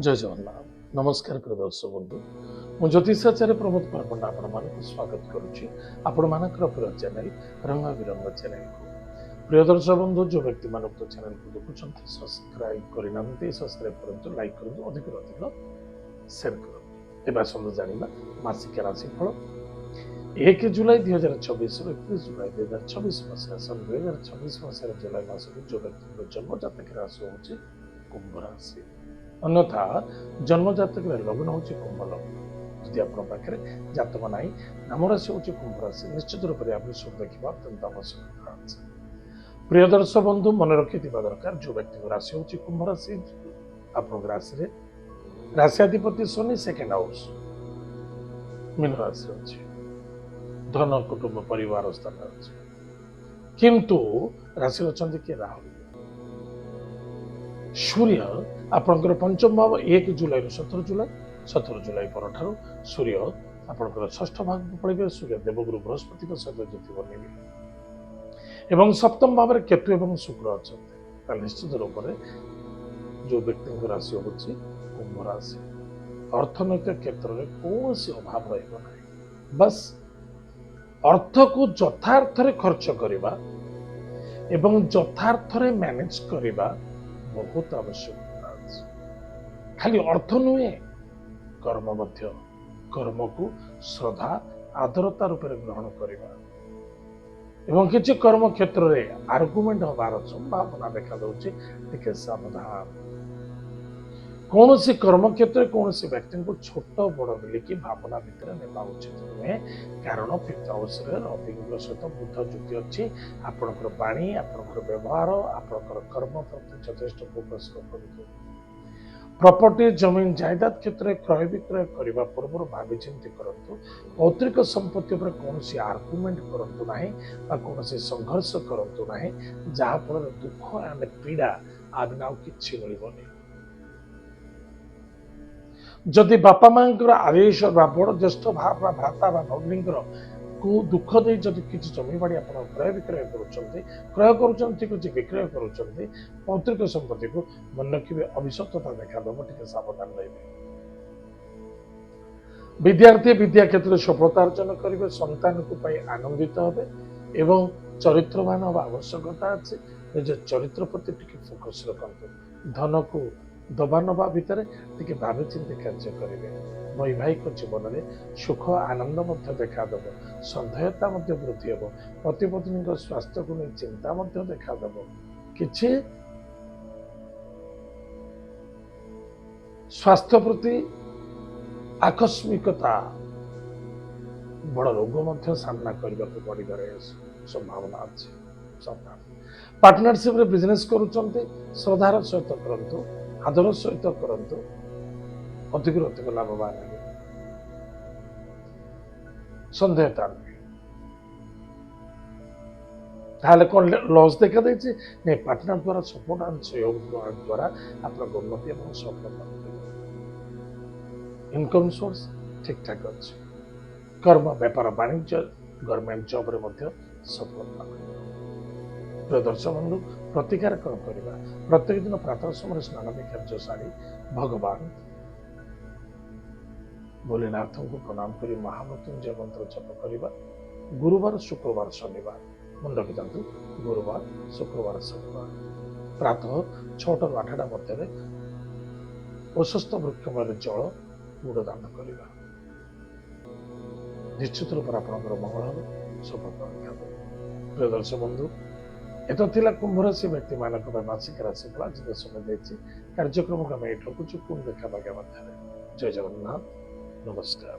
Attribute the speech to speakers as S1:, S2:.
S1: जय जगन्नाथ नमस्कार प्रिय दर्शक बंधु मु ज्योतिषाचार्य प्रमोद कुमार पंडा आपण मानक स्वागत करुच्ची आपण मानकर प्रिय चैनल रंग बिरंग चैनल को प्रिय दर्शक बंधु जो व्यक्ति मान चैनल को देखुं सब्सक्राइब करना सब्सक्राइब करूँ लाइक करूँ अधिक अधिक शेयर करूँ आसत जाना मासिक राशिफल 1 जुलाई 2024 31 जुलाई 2024 मसीहा सन 2026 मसीह जुलाई मास जो व्यक्ति जन्म जातक राशि हूँ कुंभ राशि अन्यथा जन्म जातक लग्न हूँ कुंभ लग्न जदि आपरे जातक ना नाम राशि हूँ कुंभ राशि निश्चित रूप से आप सब देखा अत्यंत आवश्यकता अच्छे प्रिय दर्शक बंधु मन रखि दरकार जो व्यक्ति राशि हूँ कुंभ राशि आप राशि राशिधिपति शनि सेकेंड हाउस मीन राशि अच्छी धन कुटुंब परिवार स्थान अच्छे किंतु राशि अच्छा किए राहु सूर्य आपंकर पंचम भाव 1 जुलाई 17 जुलाई पर सूर्य आपंकर षष्ठ भाग को पड़े सूर्य देवगुरु बृहस्पति सहित ज्योति बनेबे एवं सप्तम भाव में केतु एवं शुक्र अच्छा निश्चित रूप से जो व्यक्ति राशि हूँ कुंभ राशि अर्थनैतिक क्षेत्र में कौन अभाव रहा बस अर्थ को यथार्थ खर्च करवा एवं यथार्थ मैनेज करवा बहुत आवश्यकता अच्छे खाली अर्थ नुहे कर्म कर्म को श्रद्धा आदरता रूप ग्रहण करवा एवं किसी कर्म क्षेत्र में आर्गुमेंट हबार संभावना देखा टे सावधान कौन सी कर्म क्षेत्र कौन सी व्यक्ति को छोट बड़ बोलिकी भावना भितर नेबा उचित नुहे कारण फिफ्थ हाउस रवि सहित बुध जुति अच्छी आपणकर वाणी आपणकर व्यवहार आपणकर कर्म प्रति यथेष्ट फोकस रखु प्रॉपर्टी जमीन जायदाद क्षेत्र में क्रय विक्रय करने पूर्व भावी चिंती करूँ पौतृक संपत्ति पर कौन आर्गुमेंट करूँ ना कौन संघर्ष करूँ ना जहाँफल दुख एंड पीड़ा आ बिना कि मिलनी जदि बापा माँ आदेश बड़ ज्येष्ठ भ्राता भगिनी को दुख दे जदि किसी जमी बाड़ी आप क्रय विक्रय कर ठीक अच्छे विक्रय कर पौतृक संपत्ति को मन रखिए अभिशप्तता देखा टे सावधान रही विद्यार्थी विद्या क्षेत्र में सफलता अर्जन करेंगे संतान को आनंदित हे एवं चरित्रवान हवा आवश्यकता अच्छे निज चरित्र प्रति फोकस रखते धन को दबा नवा भितर टे भावी चिंती कार्य करेंगे वैवाहिक जीवन में सुख आनंद देखादेव सन्देहता वृद्धि हे पति पत्नी स्वास्थ्य को नहीं चिंता देखादेव किछि स्वास्थ्य प्रति आकस्मिकता बड़ रोग सामना करने को पड़े संभावना अच्छे पार्टनरशिप रे बिजनेस करुचंते श्रद्धार सहित करंतु आदर सहित करंतु अधिक अधिक लाभवान है सन्देहता नहीं कौन लॉस देखा देछि नहीं पार्टनर द्वारा सपोर्ट एंड सहयोग द्वारा आपन उन्नति और सफलता इनकम सोर्स ठीक ठाक अच्छे कर्म व्यापार वाणिज्य गवर्नमेंट जॉब रे मध्य सफलता प्रिय दर्शक बंधु प्रतिकार कौन करवा प्रत्येक दिन प्रातः समय स्नान कार्य सारी भगवान भोलेनाथ को प्रणाम कर महामृत्युंजय मंत्र जप करवा गुरुवार शुक्रवार शनिवार मन रखी था गुरुवार शुक्रवार शनिवार प्रातः 6टा ରୁ 8ଟା मध्य प्रशस्त वृक्षमूल जल गुड़दान करवा निश्चित रूप से आपंकर मंगल हम सफलता देखा प्रिय दर्शक बंधु एत थिला कुंभ राशि व्यक्ति मानक मासिक राशिफल आज समय कार्यक्रम को आम ये रखुचु पुनः देखा मध्य जय जगन्नाथ नमस्कार।